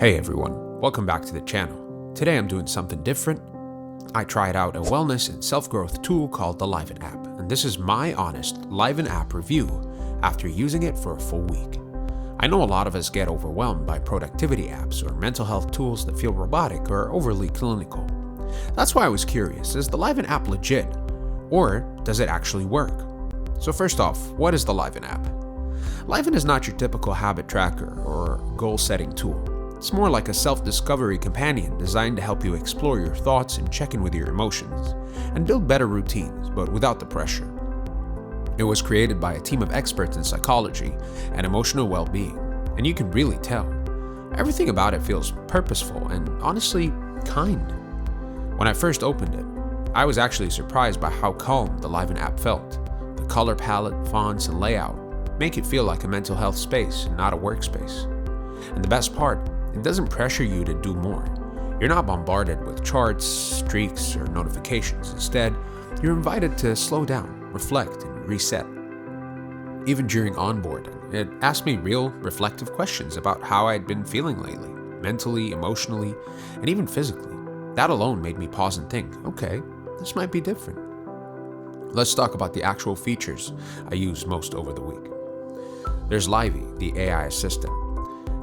Hey everyone, welcome back to the channel. Today I'm doing something different. I tried out a wellness and self-growth tool called the Liven app, and this is my honest Liven app review after using it for a full week. I know a lot of us get overwhelmed by productivity apps or mental health tools that feel robotic or overly clinical. That's why I was curious, is the Liven app legit? Or does it actually work? So first off, what is the Liven app? Liven is not your typical habit tracker or goal-setting tool. It's more like a self-discovery companion designed to help you explore your thoughts and check in with your emotions, and build better routines, but without the pressure. It was created by a team of experts in psychology and emotional well-being, and you can really tell. Everything about it feels purposeful and honestly kind. When I first opened it, I was actually surprised by how calm the Liven app felt. The color palette, fonts, and layout make it feel like a mental health space and not a workspace. And the best part, it doesn't pressure you to do more. You're not bombarded with charts, streaks, or notifications. Instead, you're invited to slow down, reflect, and reset. Even during onboarding, it asked me real, reflective questions about how I'd been feeling lately, mentally, emotionally, and even physically. That alone made me pause and think, okay, this might be different. Let's talk about the actual features I used most over the week. There's Liven, the AI assistant.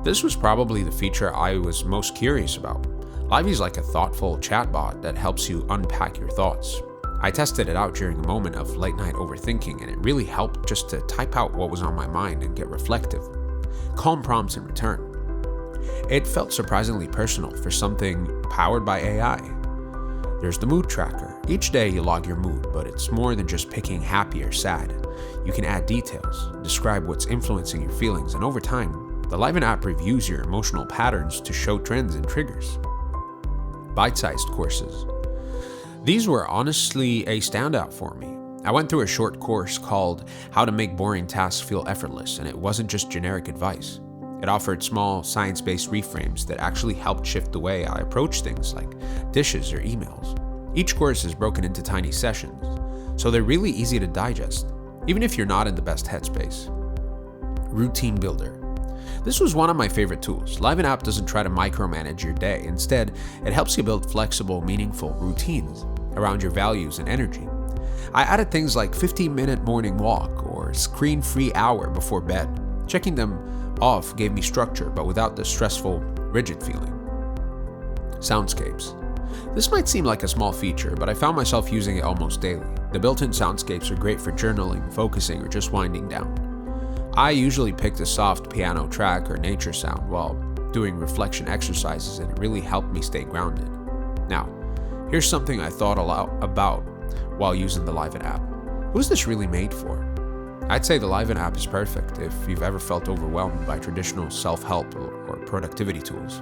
This was probably the feature I was most curious about. Liven is like a thoughtful chatbot that helps you unpack your thoughts. I tested it out during a moment of late night overthinking, and it really helped just to type out what was on my mind and get reflective. Calm prompts in return. It felt surprisingly personal for something powered by AI. There's the mood tracker. Each day you log your mood, but it's more than just picking happy or sad. You can add details, describe what's influencing your feelings, and over time, the Liven app reviews your emotional patterns to show trends and triggers. Bite-sized courses. These were honestly a standout for me. I went through a short course called How to Make Boring Tasks Feel Effortless, and it wasn't just generic advice. It offered small, science-based reframes that actually helped shift the way I approach things like dishes or emails. Each course is broken into tiny sessions, so they're really easy to digest, even if you're not in the best headspace. Routine Builder. This was one of my favorite tools. Liven app doesn't try to micromanage your day. Instead, it helps you build flexible, meaningful routines around your values and energy. I added things like 15-minute morning walk or screen-free hour before bed. Checking them off gave me structure, but without the stressful, rigid feeling. Soundscapes. This might seem like a small feature, but I found myself using it almost daily. The built-in soundscapes are great for journaling, focusing, or just winding down. I usually picked a soft piano track or nature sound while doing reflection exercises, and it really helped me stay grounded. Now, here's something I thought a lot about while using the Liven app. Who's this really made for? I'd say the Liven app is perfect if you've ever felt overwhelmed by traditional self-help or productivity tools.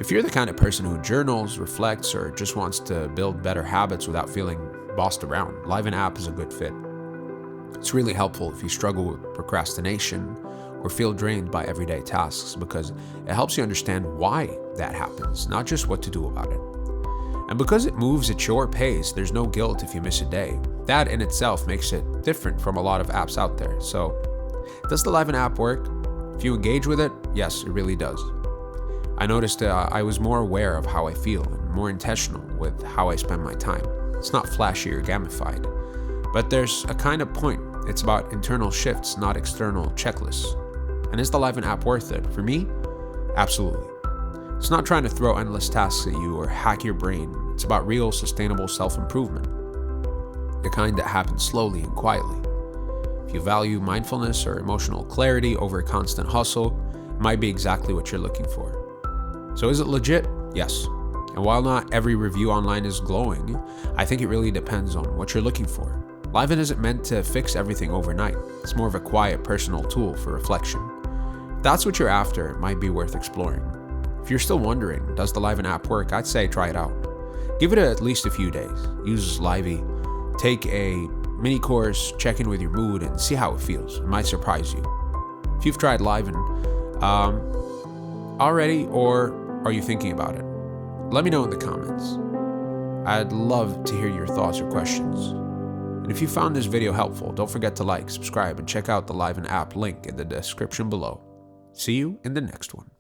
If you're the kind of person who journals, reflects, or just wants to build better habits without feeling bossed around, Liven app is a good fit. It's really helpful if you struggle with procrastination or feel drained by everyday tasks, because it helps you understand why that happens, not just what to do about it. And because it moves at your pace, there's no guilt if you miss a day. That in itself makes it different from a lot of apps out there. So, does the Liven app work? If you engage with it, yes, it really does. I noticed I was more aware of how I feel and more intentional with how I spend my time. It's not flashy or gamified, but there's a kind of point. It's about internal shifts, not external checklists. And is the Liven app worth it? For me, absolutely. It's not trying to throw endless tasks at you or hack your brain. It's about real, sustainable self-improvement. The kind that happens slowly and quietly. If you value mindfulness or emotional clarity over constant hustle, it might be exactly what you're looking for. So is it legit? Yes. And while not every review online is glowing, I think it really depends on what you're looking for. Liven isn't meant to fix everything overnight. It's more of a quiet, personal tool for reflection. If that's what you're after, it might be worth exploring. If you're still wondering, does the Liven app work? I'd say try it out. Give it at least a few days. Use Liven, take a mini course, check in with your mood, and see how it feels. It might surprise you. If you've tried Liven already, or are you thinking about it? Let me know in the comments. I'd love to hear your thoughts or questions. And if you found this video helpful, don't forget to like, subscribe, and check out the Liven app link in the description below. See you in the next one.